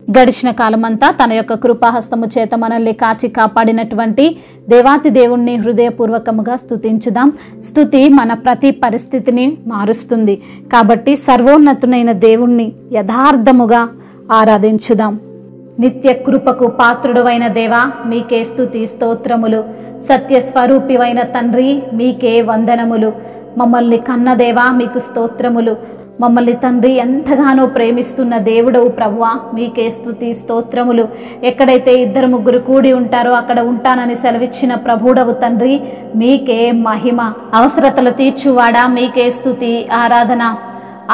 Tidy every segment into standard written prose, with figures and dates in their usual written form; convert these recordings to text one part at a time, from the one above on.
గడిచిన కాలమంతా తన యొక్క కృపాహస్తము చేత మనల్ని కాచి కాపాడినటువంటి దేవాతి దేవుణ్ణి హృదయపూర్వకముగా స్తుతించుదాం. స్తుతి మన ప్రతి పరిస్థితిని మారుస్తుంది కాబట్టి సర్వోన్నతునైన దేవుణ్ణి యథార్థముగా ఆరాధించుదాం. నిత్య కృపకు పాత్రుడవైన దేవా మీకే స్తుతి స్తోత్రములు. సత్యస్వరూపివైన తండ్రి మీకే వందనములు. మమ్మల్ని కన్నదేవా మీకు స్తోత్రములు. మమ్మల్ని తండ్రి ఎంతగానో ప్రేమిస్తున్న దేవుడవు ప్రభువా మీకే స్తుతి స్తోత్రములు. ఎక్కడైతే 2-3 కూడి ఉంటారో అక్కడ ఉంటానని సెలవిచ్చిన ప్రభుడవు తండ్రి మీకే మహిమ. అవసరతలు తీర్చువాడా మీకే స్తుతి ఆరాధన.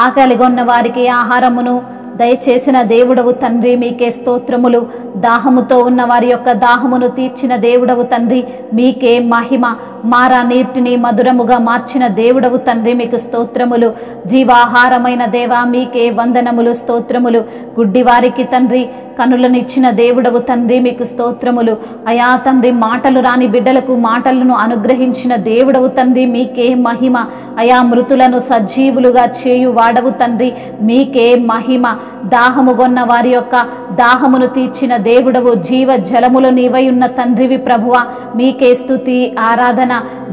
ఆకలిగొన్న వారికి ఆహారమును దయచేసిన దేవుడవు తండ్రి మీకే స్తోత్రములు. దాహముతో ఉన్న వారి యొక్క దాహమును తీర్చిన దేవుడవు తండ్రి మీకే మహిమ. మారా నీటిని మధురముగా మార్చిన దేవుడవు తండ్రి మీకు స్తోత్రములు. జీవాహారమైన దేవా మీకే వందనములు స్తోత్రములు. గుడ్డివారికి తండ్రి కనులనిచ్చిన దేవుడవు తండ్రి మీకు స్తోత్రములు. అయా తండ్రి మాటలు రాని బిడ్డలకు మాటలను అనుగ్రహించిన దేవుడవు తండ్రి మీకే మహిమ. అయా మృతులను సజీవులుగా చేయు వాడవు తండ్రి మీకే మహిమ. దాహముగొన్న వారి యొక్క దాహమును తీర్చిన దేవుడవు జీవ జలములు నీవై ఉన్న తండ్రివి ప్రభువా మీకే స్తుతి ఆరాధన.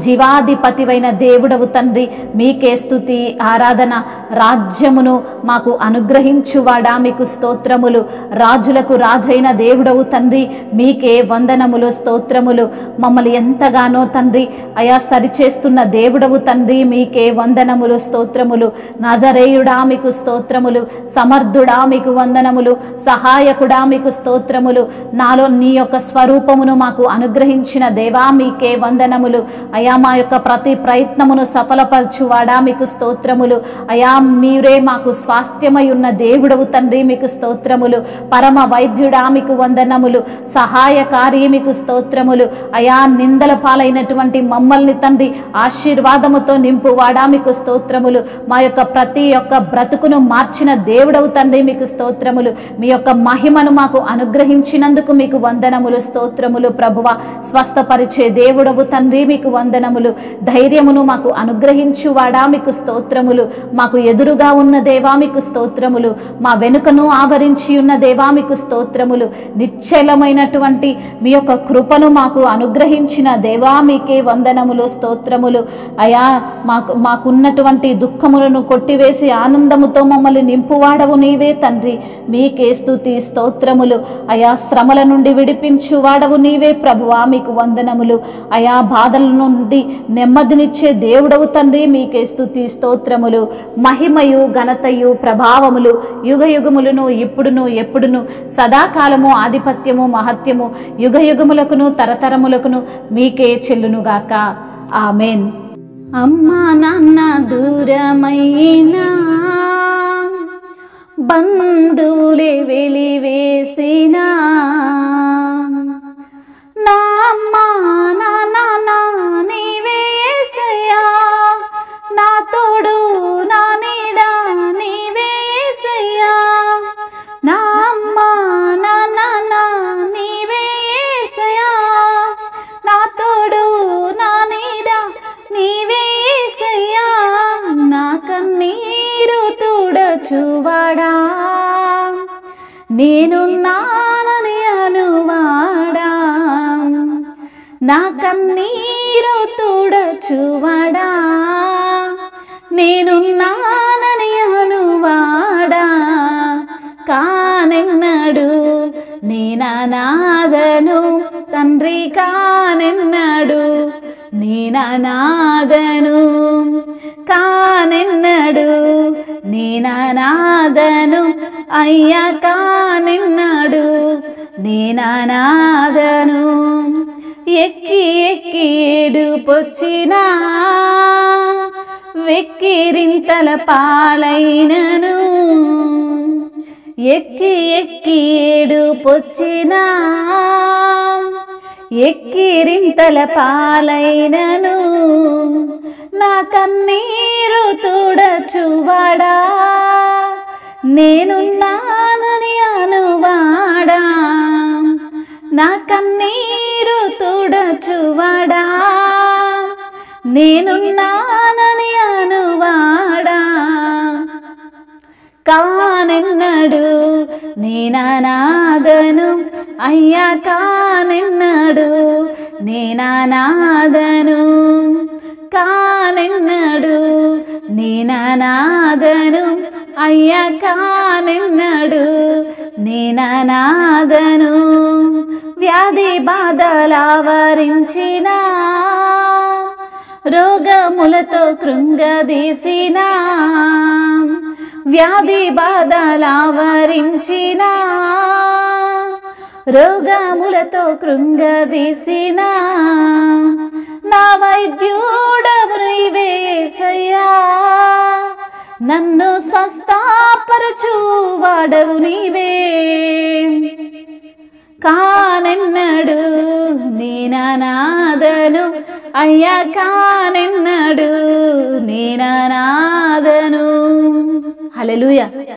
జీవాధిపతివైన దేవుడవు తండ్రి మీకే స్తుతి ఆరాధన. రాజ్యమును మాకు అనుగ్రహించువాడా మీకు స్తోత్రములు. రాజులకు రాజైన దేవుడవు తండ్రి మీకే వందనములు స్తోత్రములు. మమ్మల్ని ఎంతగానో తండ్రి అయా సరిచేస్తున్న దేవుడవు తండ్రి మీకే వందనములు స్తోత్రములు. నజరేయుడా మీకు స్తోత్రములు. సమర్థుడా మీకు వందనములు. సహాయకుడా మీకు స్తోత్రములు. నాలో నీ యొక్క స్వరూపమును మాకు అనుగ్రహించిన దేవా మీకే వందనములు. అయా మా యొక్క ప్రతి ప్రయత్నమును సఫలపరచువాడా మీకు స్తోత్రములు. అయా మీరే మాకు స్వాస్థ్యమై ఉన్న దేవుడవు తండ్రి మీకు స్తోత్రములు. పరమ వైద్యుడా మీకు వందనములు. సహాయకారి మీకు స్తోత్రములు. అయా నిందల పాలైనటువంటి మమ్మల్ని తండ్రి ఆశీర్వాదముతో నింపువాడా మీకు స్తోత్రములు. మా యొక్క ప్రతి ఒక్క బ్రతుకును మార్చిన దేవుడవు తండ్రి మీకు స్తోత్రములు. మీ యొక్క మహిమను మాకు అనుగ్రహించినందుకు మీకు వందనములు స్తోత్రములు ప్రభువా. స్వస్థపరిచే దేవుడవు తండ్రి మీకు వందనములు. ధైర్యమును మాకు అనుగ్రహించువాడా మీకు స్తోత్రములు. మాకు ఎదురుగా ఉన్న దేవా మీకు స్తోత్రములు. మా వెనుకను ఆవరించి ఉన్న దేవా మీకు స్తోత్రములు. నిశ్చలమైనటువంటి మీ యొక్క కృపను మాకు అనుగ్రహించిన దేవా మీకే వందనములు స్తోత్రములు. అయా మాకున్నటువంటి దుఃఖములను కొట్టివేసి ఆనందముతో మమ్మల్ని నింపువాడవు నీవే తండ్రి మీకే స్తుతి స్తోత్రములు. అయా శ్రమల నుండి విడిపించువాడవు నీవే ప్రభువా మీకు వందనములు. అయా బాధల నుండి నెమ్మదినిచ్చే దేవుడవు తండ్రి మీకే స్తుతి స్తోత్రములు. మహిమయు ఘనతయు ప్రభావములు యుగయుగములను ఇప్పుడును ఎప్పుడును సదాకాలము ఆధిపత్యము మహత్యము యుగయుగములకును తరతరములకును మీకే చెల్లునుగాక. ఆమెన్. అమ్మా నాన్న దూరమైనా బంధువులే వెలివేసినా నా అమ్మా నాన్న నీవే యేసయ్యా. నా తోడు నా నీడ నీవే యేసయ్యా. నా అమ్మా నాన్న నీవే యేసయ్యా. నా తోడు నా నీడ నీవే యేసయ్యా. నా కన్నీరు తుడచువాడా నేనున్నానని అనువాడా. నా కన్నీరు తుడచువాడా నేనున్నానని అనువాడా. కానెన్నడు నేననాథను తండ్రి కానెన్నడు నేననాథను. కానెన్నడు నేననాథను అయ్యా కానెన్నడు నేననాథను. ఎక్కి ఎక్కి ఏడుపొచ్చినా వెక్కిరింతల పాలైనను. ఎక్కి ఎక్కి ఏడుపొచ్చినా ఎక్కిరింతల పాలైనను. నా కన్నీరు తుడచువాడా నేనున్నానని అనువాడా. నా కన్నీరు తుడచువాడా నేనున్నానని అనువాడా. కానె కానెన్నడు నేననాథను అయ్యా కానెన్నడు నేననాథను కానెన్నడు నేననాథను అయ్యా కానెన్నడు నేననాథను వ్యాధి బాధలావరించిన రోగములతో కృంగదీసిన వ్యాధి బాధలావరించిన రోగములతో కృంగదీసిన నా వైద్యుడవు నీవే యేసయ్యా నన్ను స్వస్థపరచు వాడవు నీవే కానెన్నడు నేననాథను అయ్యా కానెన్నడు నేననాథను హల్లెలూయా.